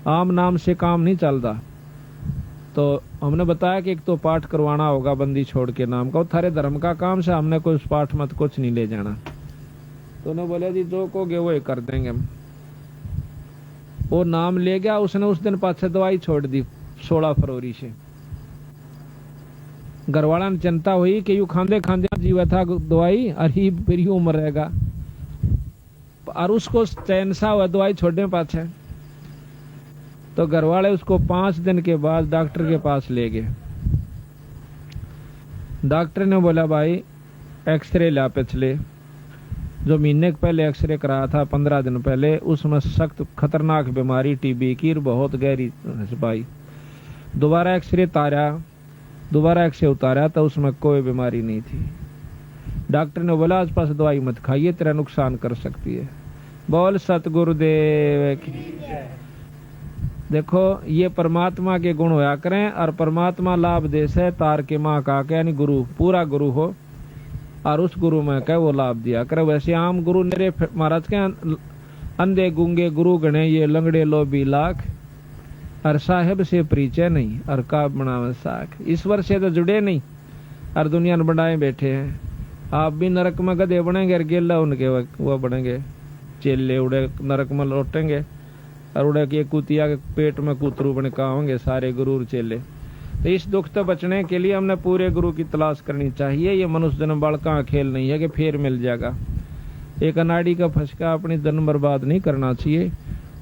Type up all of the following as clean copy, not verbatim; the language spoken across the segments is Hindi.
आम नाम से काम नहीं चलता। तो हमने बताया कि एक तो पाठ करवाना होगा बंदी छोड़ के नाम का, थारे धर्म का काम से हमने कोई उस पाठ मत कुछ नहीं ले जाना। तो उन्होंने बोले जी जो कहोगे वो ही कर देंगे हम। वो नाम ले गया, उसने उस दिन पाछे दवाई छोड़ दी 16 फरवरी से। घरवाला ने चिंता हुई कि यू खांदे खांदे जीवा था दवाई, और ही फिर ही उम्र रहेगा, और उसको चैन सा हुआ दवाई छोड़ने पाछे। तो घरवाले उसको 5 दिन के बाद डॉक्टर के पास ले गए। डॉक्टर ने बोला भाई एक्सरे ला, पिछले जो महीने पहले एक्सरे कराया था 15 दिन पहले, उसमें सख्त खतरनाक बीमारी टीबी की बहुत गहरी पाई। दोबारा एक्सरे उतारा तो उसमें कोई बीमारी नहीं थी। डॉक्टर ने बोला आसपास दवाई मत खाइए, तेरा नुकसान कर सकती है। बोल सतगुरुदेव की। देखो ये परमात्मा के गुण होया करें, और परमात्मा लाभ दे से तार के माँ का के यानी गुरु पूरा गुरु हो, और उस गुरु में कह वो लाभ दिया करे। वैसे आम गुरु मेरे महाराज के अंधे गूंगे गुरु गणे ये लंगड़े लोभी लाख, और साहेब से परिचय नहीं और का बनावे साख। ईश्वर से तो जुड़े नहीं और दुनिया में बनाए बैठे हैं। आप भी नरक में गधे बनेंगे और गेला उनके वो बनेंगे चेले, उड़े नरक में लौटेंगे, और उड़े के कुतिया के पेट में कुतरू बने का होंगे सारे गुरु चेले। तो इस दुख से बचने के लिए हमने पूरे गुरु की तलाश करनी चाहिए। ये मनुष्य जन्म बड़का खेल नहीं है कि फिर मिल जाएगा। एक अनाड़ी का फंसका अपनी जन्म बर्बाद नहीं करना चाहिए।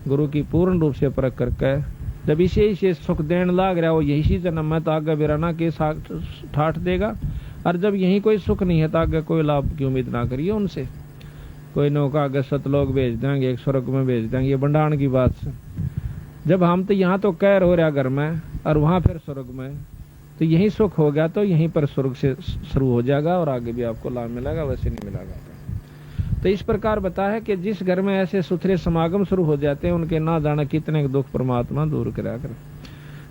गुरु की पूर्ण रूप से परख करके जब इसे सुख देने लाग रहा हो यही जन्म में, तो आगे बिराना के ठाठ देगा। और जब यही कोई सुख नहीं है तो आगे कोई लाभ की उम्मीद ना करिए उनसे। कोई नौका आगे सतलोक भेज देंगे, एक स्वर्ग में भेज देंगे, ये बंडाण की बात से। जब हम तो यहाँ तो कैर हो रहा घर में और वहां फिर स्वर्ग में, तो यही सुख हो गया तो यहीं पर स्वर्ग से शुरू हो जाएगा और आगे भी आपको लाभ मिलेगा, वैसे नहीं मिलेगा। तो इस प्रकार बता है कि जिस घर में ऐसे सुथरे समागम शुरू हो जाते हैं उनके ना जाने कितने दुख परमात्मा दूर करा कर।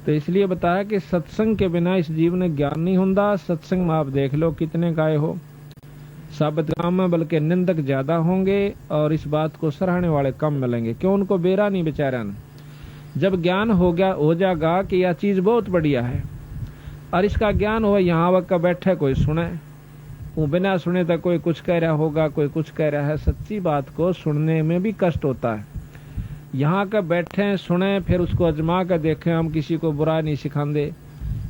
तो इसलिए बताया कि सत्संग के बिना इस जीवन में ज्ञान नहीं होता। सत्संग में आप देख लो कितने गाय हो साबित काम में, बल्कि निंदक ज्यादा होंगे और इस बात को सराहने वाले कम मिलेंगे। क्यों? उनको बेरा नहीं बेचारा न। जब ज्ञान हो जाएगा कि यह चीज बहुत बढ़िया है और इसका ज्ञान हो, यहाँ वक्त बैठे कोई सुने, वो बिना सुने तक कोई कुछ कह रहा होगा, कोई कुछ कह रहा है। सच्ची बात को सुनने में भी कष्ट होता है। यहाँ का बैठे सुने फिर उसको अजमा कर देखें। हम किसी को बुरा नहीं सिखाते।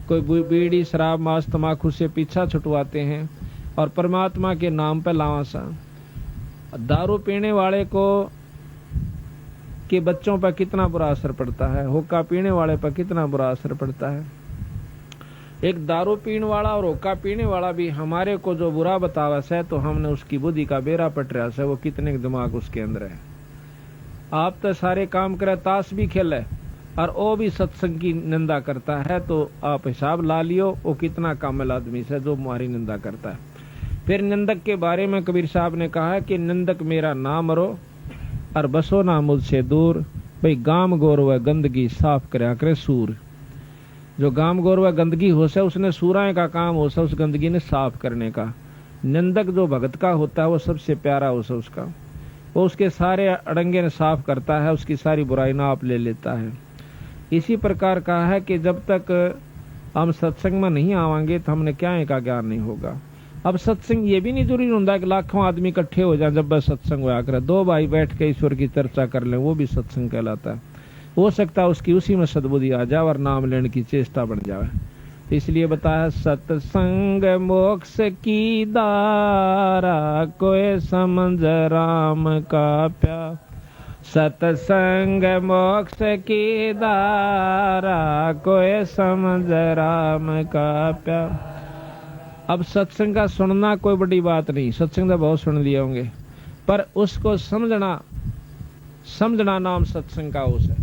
कोई बीड़ी शराब मांस तमाकू से पीछा छुटवाते हैं और परमात्मा के नाम पे लावासा। दारू पीने वाले को के बच्चों पर कितना बुरा असर पड़ता है, हुक्का पीने वाले पर कितना बुरा असर पड़ता है। एक दारू पीने वाला और हुक्का पीने वाला भी हमारे को जो बुरा बतावा है तो हमने उसकी बुद्धि का बेड़ा पट रहा है, वो कितने दिमाग उसके अंदर है। आप तो सारे काम करे, ताश भी खेले और वो भी सत्संग की निंदा करता है, तो आप हिसाब ला लियो वो कितना कामिल आदमी से जो हमारी निंदा करता है। फिर निंदक के बारे में कबीर साहब ने कहा है कि निंदक मेरा नाम रो और बसो ना मुझसे दूर। भाई गाम गोर व गंदगी साफ करया करे सूर। जो गाम गोर व गंदगी हो से उसने सूराए का काम हो से उस गंदगी ने साफ करने का। निंदक जो भगत का होता है वो सबसे प्यारा हो से उसका, वो उसके सारे अड़ंगे ने साफ करता है, उसकी सारी बुराई ना आप ले लेता है। इसी प्रकार कहा है कि जब तक हम सत्संग में नहीं आवांगे तो हमने क्या का ज्ञान नहीं होगा। अब सत्संग ये भी नहीं जरूरी होता कि लाखों आदमी इकट्ठे हो जाए जब बस सत्संग हुआ करे। दो भाई बैठ के ईश्वर की चर्चा कर लें वो भी सत्संग कहलाता है। हो सकता है उसकी उसी में सद्बुद्धि आ जाए और नाम लेने की चेष्टा बन जाए। इसलिए बताया सत्संग मोक्ष की दारा कोई समझ राम का प्यार। सत्संग मोक्ष की दारा कोई समझ राम का प्यार। अब सत्संग का सुनना कोई बड़ी बात नहीं, सत्संग तो बहुत सुन लिए होंगे, पर उसको समझना नाम सत्संग का उस है।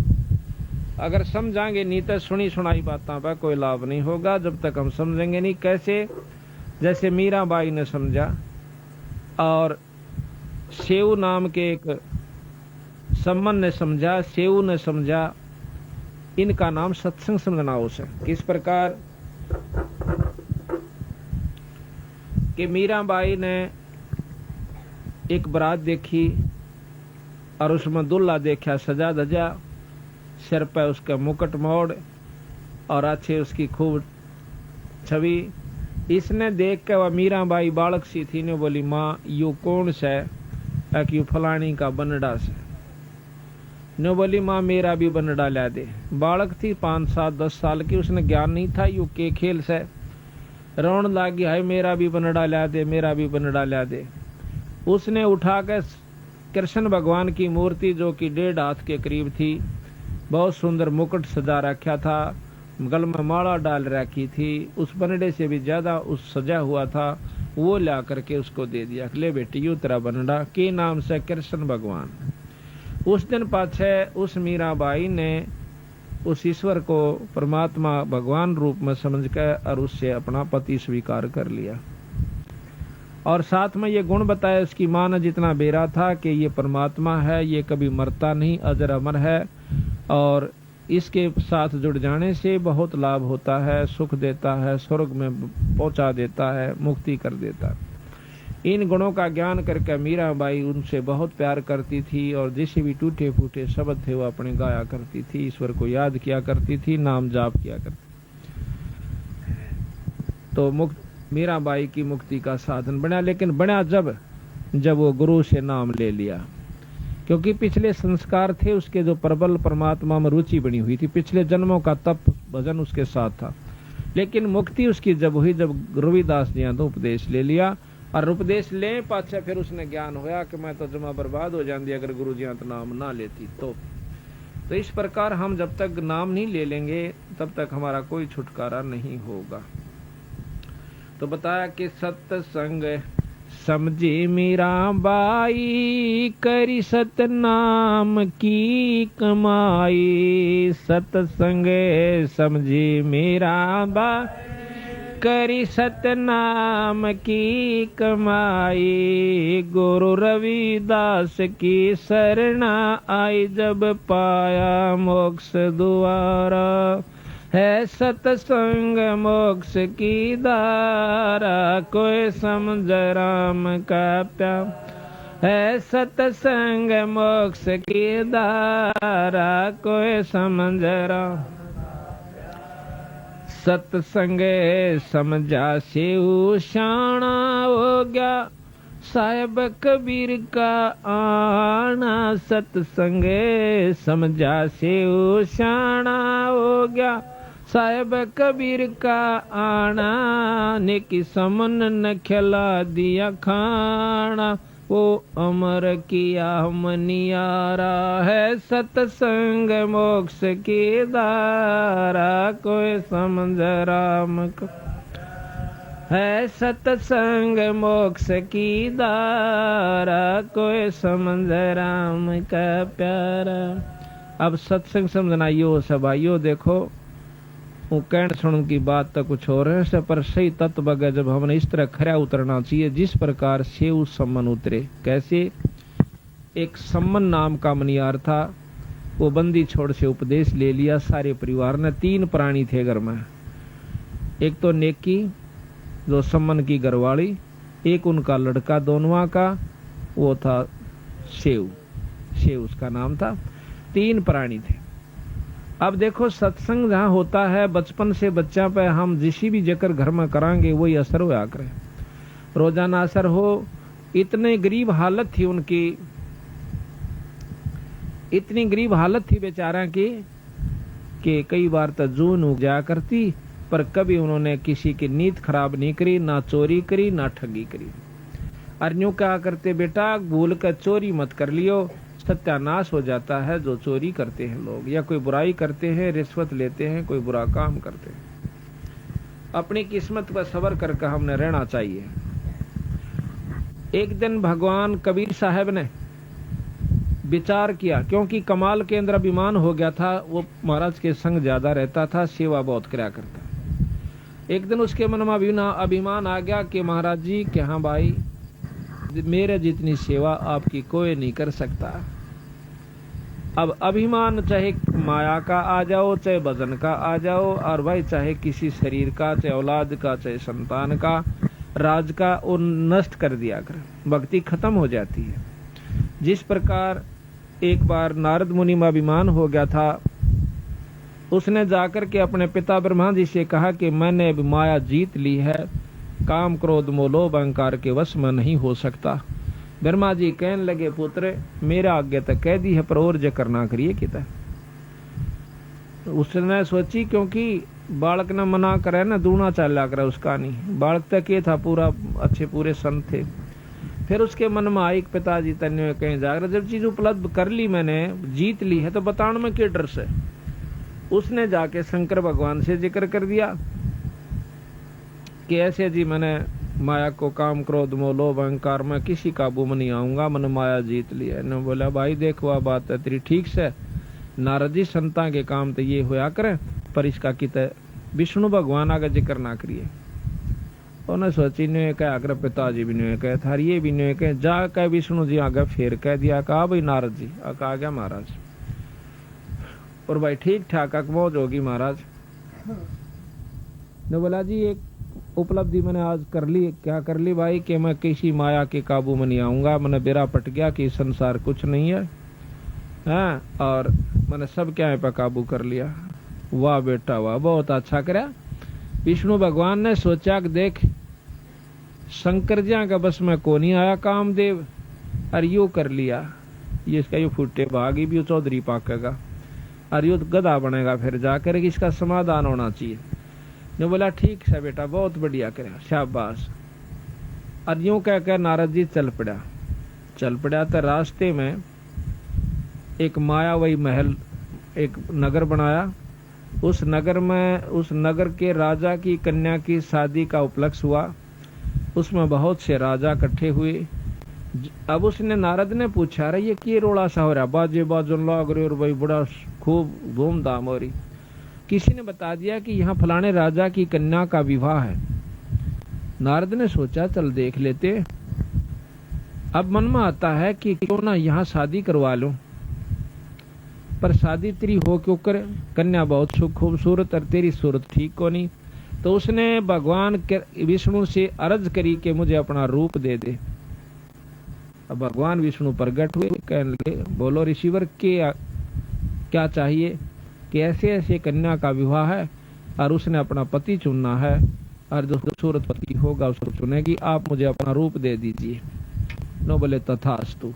अगर समझाएंगे नहीं तो सुनी सुनाई बातों पर कोई लाभ नहीं होगा जब तक हम समझेंगे नहीं। कैसे? जैसे मीराबाई ने समझा और सेऊ नाम के एक सम्मन ने समझा, सेऊ ने समझा, इनका नाम सत्संग समझना उस है। किस प्रकार कि मीराबाई ने एक बारात देखी और उसमें दूल्हा देखा सजा धजा, सिर पर उसका मुकुट मोड़ और अच्छे उसकी खूब छवि। इसने देख के वह मीराबाई बालक सी थी ने बोली, माँ यू कौन से यू फलानी का बनड़ा से। ने बोली, माँ मेरा भी बनड़ा ला दे। बालक थी 5, 7, 10 साल की, उसने ज्ञान नहीं था यू के खेल से। रोन लागी, हाय मेरा भी बनड़ा ला दे, मेरा भी बनड़ा ला दे। उसने उठा कर कृष्ण भगवान की मूर्ति जो कि 1.5 हाथ के करीब थी, बहुत सुंदर मुकुट सजा रखा था, गल में माला डाल रखी थी, उस बनड़े से भी ज्यादा उस सजा हुआ था, वो ला करके उसको दे दिया। ले बेटी यू तेरा बनड़ा के नाम से कृष्ण भगवान। उस दिन पाछे उस मीराबाई ने उस ईश्वर को परमात्मा भगवान रूप में समझ कर और उससे अपना पति स्वीकार कर लिया। और साथ में ये गुण बताया उसकी माँ ने जितना बेरा था कि ये परमात्मा है, ये कभी मरता नहीं, अजर अमर है, और इसके साथ जुड़ जाने से बहुत लाभ होता है, सुख देता है, स्वर्ग में पहुंचा देता है, मुक्ति कर देता है। इन गुणों का ज्ञान करके मीराबाई उनसे बहुत प्यार करती थी और जैसे भी टूटे फूटे शब्द थे वो अपने गाया करती थी, ईश्वर को याद किया करती थी, नाम जाप किया करती। तो मीराबाई की मुक्ति का साधन बना, लेकिन बना जब वो गुरु से नाम ले लिया, क्योंकि पिछले संस्कार थे उसके जो प्रबल परमात्मा में रुचि बनी हुई थी, पिछले जन्मों का तप भजन उसके साथ था। लेकिन मुक्ति उसकी जब हुई जब रविदास जी ने तो उपदेश ले लिया, और उपदेश ले पाछे फिर उसने ज्ञान होया कि मैं तो जमा बर्बाद हो जाती अगर गुरु जी तो नाम ना लेती। तो इस प्रकार हम जब तक नाम नहीं ले लेंगे तब तक हमारा कोई छुटकारा नहीं होगा। तो बताया कि सत्संग समझी मीराबाई, करी सतनाम की कमाई। सत्संग समझी मीराबाई, करी सतनाम की कमाई। गुरु रविदास की शरणा आई, जब पाया मोक्ष द्वारा। है सत्संग मोक्ष की धारा, कोई समझ राम का प्यार। है सत्संग मोक्ष की धारा, कोई समझ राम। सत्संग समझा से शाना हो गया, साहेब कबीर का आना। सत्संग समझा से शाना हो गया, साहेब कबीर का आना। नेकी समन न खिला दिया खाना, वो अमर किया मनियारा। है सत्संग मोक्ष की धारा, कोई समझ राम को। है सत्संग मोक्ष की धारा, कोई समझ राम का प्यारा। अब सत्संग समझना यो सब आइयो, देखो वो कहने सुन की बात तो कुछ और है, पर सही तत्व बगे जब हमने इस तरह खरा उतरना चाहिए जिस प्रकार से उस सम्मन उतरे। कैसे? एक सम्मन नाम का मनियार था, वो बंदी छोड़ से उपदेश ले लिया सारे परिवार ने। 3 प्राणी थे घर में, एक तो नेकी जो सम्मन की घरवाली, एक उनका लड़का दोनों का, वो था शेव उसका नाम था। 3 प्राणी थे। अब देखो सत्संग जहाँ होता है बचपन से बच्चा पे हम जिस भी जकर घर में करांगे वही असर होया करे, रोजाना असर हो। इतने गरीब हालत थी उनकी, इतनी गरीब हालत थी बेचारा की कि कई बार तो जून उग जाया करती, पर कभी उन्होंने किसी की नीयत खराब नहीं करी, ना चोरी करी ना ठगी करी। और यूं क्या करते, बेटा भूल कर चोरी मत कर लियो, सत्यानाश हो जाता है जो चोरी करते हैं लोग, या कोई बुराई करते हैं, रिश्वत लेते हैं, कोई बुरा काम करते हैं। अपनी किस्मत पर सबर करके हमने रहना चाहिए। एक दिन भगवान कबीर साहब ने विचार किया, क्योंकि कमाल के अंदर अभिमान हो गया था, वो महाराज के संग ज्यादा रहता था, सेवा बहुत कराया करता। एक दिन उसके मन में अभिमान आ गया कि महाराज जी कि हाँ भाई, मेरे जितनी सेवा आपकी कोई नहीं कर सकता। अब अभिमान चाहे माया का आ जाओ, चाहे वजन का आ जाओ, और भाई चाहे किसी शरीर का, चाहे औलाद का, चाहे संतान का, राज का, वो नष्ट कर दिया कर, भक्ति खत्म हो जाती है। जिस प्रकार एक बार नारद मुनि में अभिमान हो गया था उसने जाकर के अपने पिता ब्रह्मा जी से कहा कि मैंने अब माया जीत ली है, काम क्रोध मोह लोभ अहंकार के वश में नहीं हो सकता। ब्रह्मा जी कहने लगे पुत्र मेरा आज्ञा तक कह दी है पर और जो करना करिए किता। उसने सोची क्योंकि बालक ने मना करे ना दूना चला करे उसका नहीं, बालक तक ये था पूरा अच्छे पूरे संत थे। फिर उसके मन में आई पिताजी तन्य कहीं जाकर जब चीज उपलब्ध कर ली मैंने जीत ली है तो बताने में क्या डर से। उसने जाके शंकर भगवान से जिक्र कर दिया कि ऐसे जी मैंने माया को काम क्रोध मोह लोभ अहंकार में किसी काबू में नहीं आऊंगा, मैंने माया जीत लिया। इन्होंने बोला भाई देख वह बात है तेरी ठीक से, नारद जी संता के काम तो ये होया करे पर इसका कित विष्णु भगवान आगे जिक्र ना करिए। उन्हें सोची ने कह अगर पिताजी भी नहीं कहे थार ये भी नहीं कहे जा कह विष्णु जी आगे फिर कह दिया कहा भाई नारद जी कहा गया महाराज। और भाई ठीक ठाक मौज होगी महाराज ने बोला जी एक उपलब्धि मैंने आज कर ली। क्या कर ली भाई कि मैं किसी माया के काबू में नहीं आऊंगा, मैंने बेरा पट गया कि संसार कुछ नहीं है, हाँ, और मैंने सब क्या पे काबू कर लिया। वाह बेटा वाह बहुत अच्छा करा। विष्णु भगवान ने सोचा कि देख शंकर जी का बस में को नहीं आया कामदेव और यो कर लिया, ये इसका यो फुटे भागी भी चौधरी पाकेगा और यो गधा बनेगा फिर जाकर इसका समाधान होना चाहिए। ने बोला ठीक है बेटा बहुत बढ़िया करा शाबाश। और यूं कह कर नारद जी चल पड़ा तो रास्ते में एक मायावी महल एक नगर बनाया। उस नगर के राजा की कन्या की शादी का उपलक्ष्य हुआ। उसमें बहुत से राजा इकट्ठे हुए। अब उसने नारद ने पूछा अरे ये क्या रोड़ा सा हो रहा, बाजे बाजन लाग रहे और भाई बड़ा खूब धूमधाम हो रही। किसी ने बता दिया कि यहाँ फलाने राजा की कन्या का विवाह है। नारद ने सोचा चल देख लेते। अब मन में आता है कि क्यों ना यहाँ शादी करवा लूं, पर शादी तेरी हो क्यों करे, कन्या बहुत खूबसूरत और तेरी सूरत ठीक को नहीं। तो उसने भगवान विष्णु से अर्ज करी कि मुझे अपना रूप दे दे। अब भगवान विष्णु प्रकट हुए, कहने लगे बोलो ऋषिवर क्या चाहिए कि ऐसे ऐसे कन्या का विवाह है और उसने अपना पति चुनना है और जो खूबसूरत पति होगा उसको चुनेगी, आप मुझे अपना रूप दे दीजिए। नो बोले तथास्तु।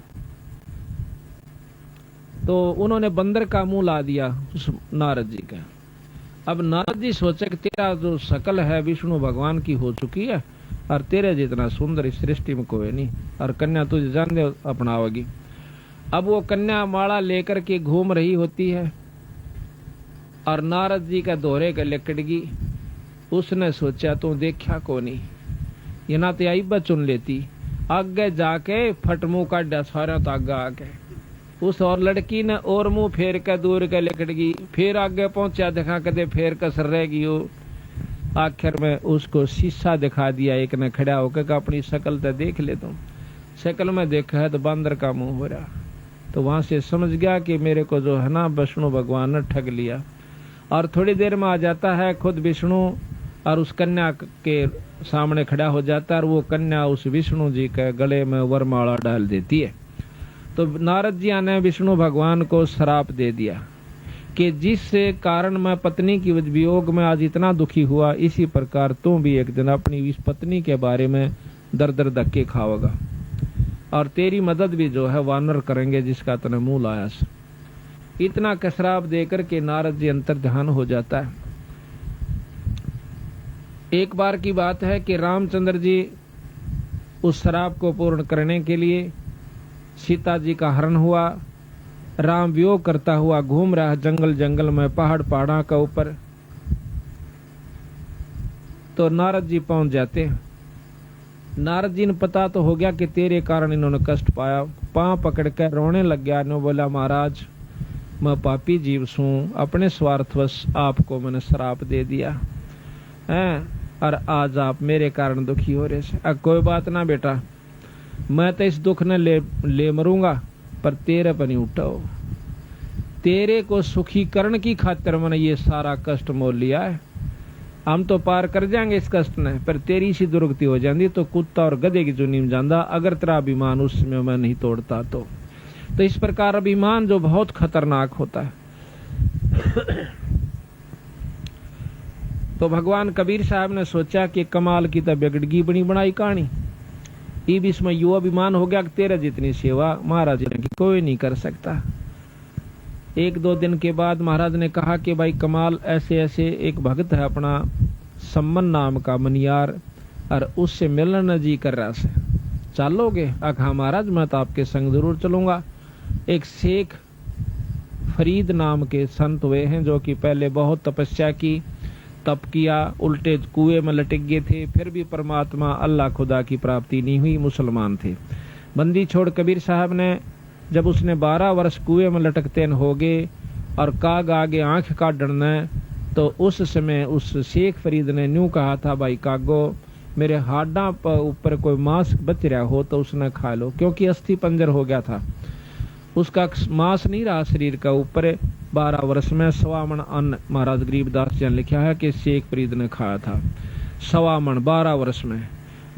तो उन्होंने बंदर का मुंह ला दिया उस नारद जी का। अब नारद जी सोचे कि तेरा जो शकल है विष्णु भगवान की हो चुकी है और तेरे जितना सुंदर इस सृष्टि में कोई नहीं, और कन्या तुझे जान दे अपनाओगी। अब वो कन्या माला लेकर के घूम रही होती है और नारद जी का दोहरे का लकड़गी। उसने सोचा तो देखा को नहीं, ये ना तो आई चुन लेती। आगे जाके फटमू का डसारा तो आगे आके उस और लड़की ने और मुंह फेर कर दूर के लिकड़गी, फिर आगे पहुंचा दिखा कदे फेर कसर रहेगी। आखिर में उसको शीशा दिखा दिया एक ने खड़ा होकर अपनी शक्ल तो देख ले तुम। शक्ल में देखा है तो बंदर का मुंह हो रहा। तो वहां से समझ गया कि मेरे को जो है ना विष्णु भगवान ने ठग लिया। और थोड़ी देर में आ जाता है खुद विष्णु और उस कन्या के सामने खड़ा हो जाता है और वो कन्या उस विष्णु जी के गले में वरमाला डाल देती है। तो नारद जी ने विष्णु भगवान को श्राप दे दिया कि जिस कारण मैं पत्नी की वियोग में आज इतना दुखी हुआ, इसी प्रकार तुम भी एक दिन अपनी इस पत्नी के बारे में दर दर धक्के खाओगा और तेरी मदद भी जो है वानर करेंगे जिसका तने मुंह लाया। इतना का श्राप देकर के नारद जी अंतर्ध्यान हो जाता है। एक बार की बात है कि रामचंद्र जी उस श्राप को पूर्ण करने के लिए सीता जी का हरण हुआ। राम वियोग करता हुआ घूम रहा जंगल जंगल में पहाड़ा का ऊपर। तो नारद जी पहुंच जाते। नारद जी ने पता तो हो गया कि तेरे कारण इन्होंने कष्ट पाया। पांव पकड़ कर रोने लग गया। ने बोला महाराज मैं पापी जीव हूं, अपने स्वार्थवश आपको मैंने श्राप दे दिया है और आज आप मेरे कारण दुखी हो रहे से। कोई बात ना बेटा, मैं तो इस दुख ने ले मरूंगा पर तेरे पर नहीं उठाओ। तेरे को सुखी करने की खातिर मैंने ये सारा कष्ट मोल लिया है। हम तो पार कर जाएंगे इस कष्ट ने, पर तेरी सी दुर्गति हो जाती तो कुत्ता और गधे की चुनी में जाता अगर तेरा अभिमान उसमें मैं नहीं तोड़ता तो इस प्रकार अभिमान जो बहुत खतरनाक होता है। तो भगवान कबीर साहब ने सोचा कि कमाल की तो बिगड़गी बनी बनाई कहानी, इब इसमें यो अभिमान हो गया कि तेरे जितनी सेवा महाराज ने की कोई नहीं कर सकता। एक दो दिन के बाद महाराज ने कहा कि भाई कमाल, ऐसे ऐसे एक भक्त है अपना सम्मन नाम का मनियार, और उससे मिलना जी कर रहा से, चलोगे? हाँ महाराज, मैं तो आपके संग जरूर चलूंगा। एक शेख फरीद नाम के संत हुए हैं जो कि पहले बहुत तपस्या की, तप किया, उल्टे कुएं में लटक गए थे, फिर भी परमात्मा अल्लाह खुदा की प्राप्ति नहीं हुई, मुसलमान थे। बंदी छोड़ कबीर साहब ने, जब उसने 12 वर्ष कुएं में लटकते हो गए और काग आगे आंख काटना, तो उस समय उस शेख फरीद ने न्यू कहा था, भाई कागो, मेरे हाडा पर ऊपर कोई मांस बच रहा हो तो उसने खा लो, क्योंकि अस्थि पंजर हो गया था, उसका मांस नहीं रहा शरीर का ऊपर। 12 वर्ष में 1.25 मन अन्न, महाराज गरीबदास जी ने लिखा है कि शेख फरीद ने खाया था, 1.25 मन 12 वर्ष में।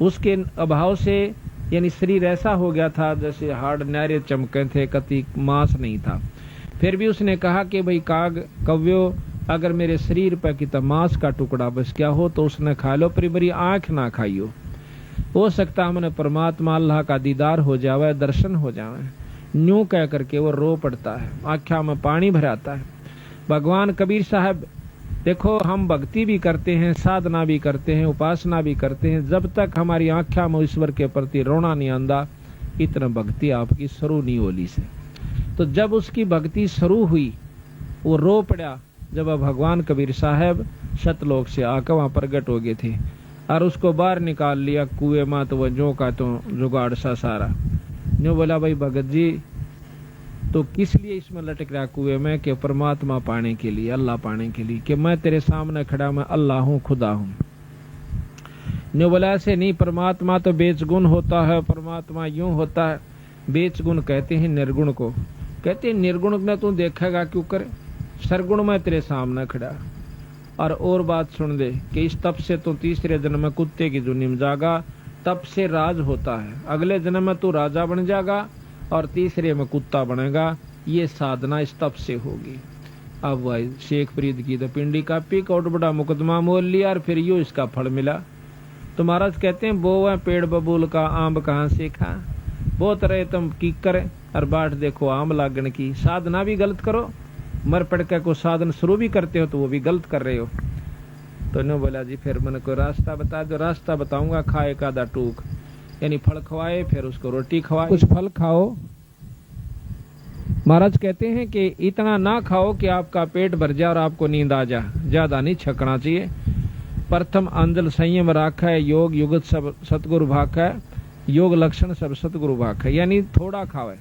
उसके अभाव से यानी शरीर ऐसा हो गया था जैसे हाड़ न्यारे चमके थे, कति मांस नहीं था। फिर भी उसने कहा कि भाई काग कव्यो, अगर मेरे शरीर पर कितना मांस का टुकड़ा बच गया हो तो उसने खा लो, पर मेरी आंख ना खाइयो। हो सकता हमने परमात्मा अल्लाह का दीदार हो जावे, दर्शन हो जावे। न्यू कह करके वो रो पड़ता है, आँखों में पानी भराता है। भगवान कबीर साहब, देखो हम भक्ति भी करते हैं, साधना भी करते हैं, उपासना भी करते हैं, जब तक हमारी आँखों में ईश्वर के प्रति रोना नहीं आंदा, इतना भक्ति आपकी शुरू नहीं होली से। तो जब उसकी भक्ति शुरू हुई, वो रो पड़ा। जब भगवान कबीर साहब सतलोक से आकर वहां प्रकट हो गए थे और उसको बाहर निकाल लिया कुएं में, तो वह जो का तो जुगाड़ सा सारा जो बोला, भाई भगत जी तो किस लिए इसमें लटक रहा कुएं में? कि परमात्मा पाने के लिए, अल्लाह पाने के लिए, कि मैं तेरे सामने खड़ा, मैं अल्लाह हूँ, खुदा हूँ। न्यू बोला ऐसे नहीं, परमात्मा तो बेचगुण होता है, परमात्मा यूं होता है। बेचगुण कहते हैं निर्गुण को, कहते हैं निर्गुण में तू देखेगा क्यों करे, सरगुण में तेरे सामने खड़ा। और बात सुन दे कि इस तप से तो तीसरे जन्म में कुत्ते की जुनी में जागा, तप से राज होता है, अगले जन्म में तू राजा बन जाएगा और तीसरे में कुत्ता बनेगा। ये साधना इस तप से होगी। अब भाई शेख फरीद की तो पिंडी कापी, कोट बड़ा मुकदमा मोल लिया और फिर यो इसका फल मिला। तो महाराज कहते हैं, बो है पेड़ बबूल का आम कहाँ से खा, बहुत रहे तुम की करे और बाट देखो आम लागन की। साधना भी गलत करो, मर पड़ के को साधन शुरू भी करते हो तो वो भी गलत कर रहे हो। तो ने बोला जी फिर मैंने कोई रास्ता बता दो। रास्ता बताऊंगा, खाए का दा टूक, यानी फल खवाए, फिर उसको रोटी खवाए। कुछ फल खाओ। महाराज कहते हैं कि इतना ना खाओ कि आपका पेट भर जाए और आपको नींद आ जाए, ज्यादा नहीं छकना चाहिए। प्रथम अंजल संयम राखा है, योग युगत सब सतगुरु भाखा है, योग लक्षण सब सतगुरु भाखा है, यानी थोड़ा खावे,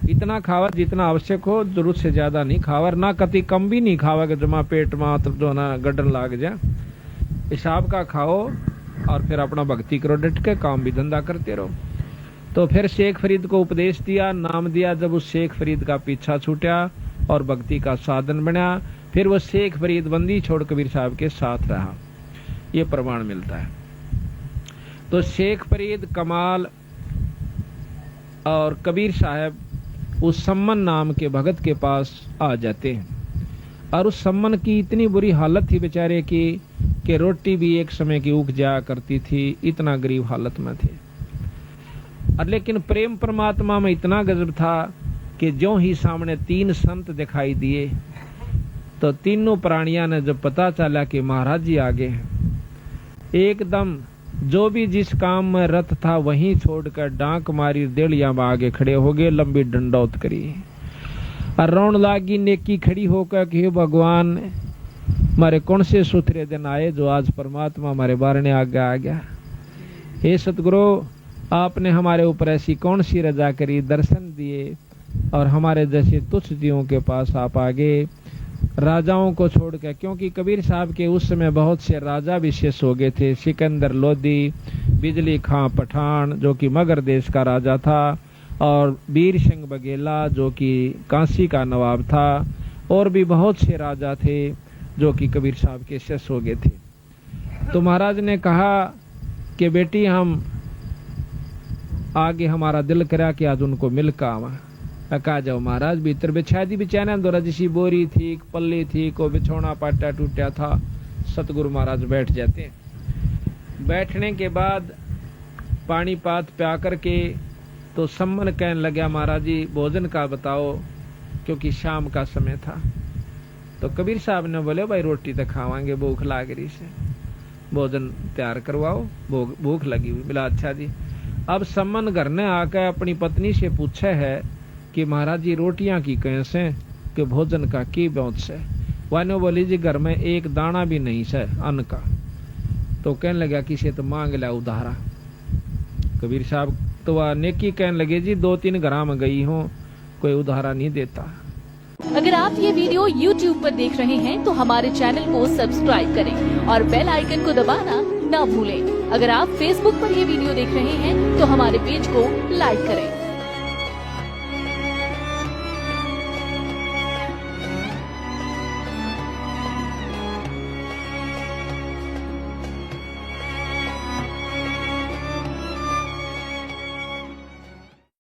इतना खावा जितना आवश्यक हो, जरूरत से ज्यादा नहीं खावा, ना कति कम भी नहीं खावा कि जमा पेट में जो ना गड्ढन लाग जाए। हिसाब का खाओ और फिर अपना भक्ति करो, डट के काम भी धंधा करते रहो। तो फिर शेख फरीद को उपदेश दिया, नाम दिया। जब उस शेख फरीद का पीछा छूटा और भक्ति का साधन बना, फिर वो शेख फरीद बंदी छोड़ कबीर साहब के साथ रहा। ये प्रमाण मिलता है। तो शेख फरीद, कमाल और कबीर साहब उस सम्मन नाम के भगत के पास आ जाते हैं। और उस सम्मन की इतनी बुरी हालत थी बेचारे की कि रोटी भी एक समय की उग जाया करती थी, इतना गरीब हालत में थे। और लेकिन प्रेम परमात्मा में इतना गजब था कि जो ही सामने 3 संत दिखाई दिए तो तीनों प्राणियों ने जब पता चला कि महाराज जी आगे हैं, एकदम जो भी जिस काम में रत था वहीं छोड़कर डांक मारी, देड़िया में आगे खड़े हो गए, लंबी डंडौत करी और रोन लागी नेकी खड़ी होकर कि भगवान हमारे कौन से सुथरे दिन आए जो आज परमात्मा हमारे बारने आगे आ गया। हे सतगुरु, आपने हमारे ऊपर ऐसी कौन सी रजा करी, दर्शन दिए और हमारे जैसे तुच्छ जीवों के पास आप आगे, राजाओं को छोड़कर। क्योंकि कबीर साहब के उस समय बहुत से राजा विशेष हो गए थे। सिकंदर लोधी, बिजली खां पठान जो कि मगर देश का राजा था, और वीर सिंह बघेला जो कि काशी का नवाब था, और भी बहुत से राजा थे जो कि कबीर साहब के शिष्य हो गए थे। तो महाराज ने कहा कि बेटी हम आगे, हमारा दिल करा कि आज उनको मिल का आवा। कहा जाओ महाराज। भीतर बिछा दी बिछाना दो रजसी बोरी थी, पल्ली थी, को बिछौना पाटा टूटा था, सतगुरु महाराज बैठ जाते हैं। बैठने के बाद पानी पात प्या करके तो सम्मन कहने लगा, महाराज जी भोजन का बताओ, क्योंकि शाम का समय था। तो कबीर साहब ने बोले, भाई रोटी तो खावांगे, भूख लाग रही से, भोजन तैयार करवाओ, भूख लगी हुई। बोला अच्छा जी। अब सम्मन घर ने आकर अपनी पत्नी से पूछे है कि महाराज जी रोटियां की कैसे, कि भोजन का की बहुत से। वानो बोली जी घर में एक दाना भी नहीं से अन्न का। तो कहने लगा किसे तो मांग लिया उधारा। कबीर साहब तो वह नेकी कहने लगे, जी 2-3 घरा में गई हूँ, कोई उधारा नहीं देता। अगर आप ये वीडियो YouTube पर देख रहे हैं तो हमारे चैनल को सब्सक्राइब करें और बेल आइकन को दबाना ना भूलें। अगर आप Facebook पर ये वीडियो देख रहे हैं तो हमारे पेज को लाइक करें।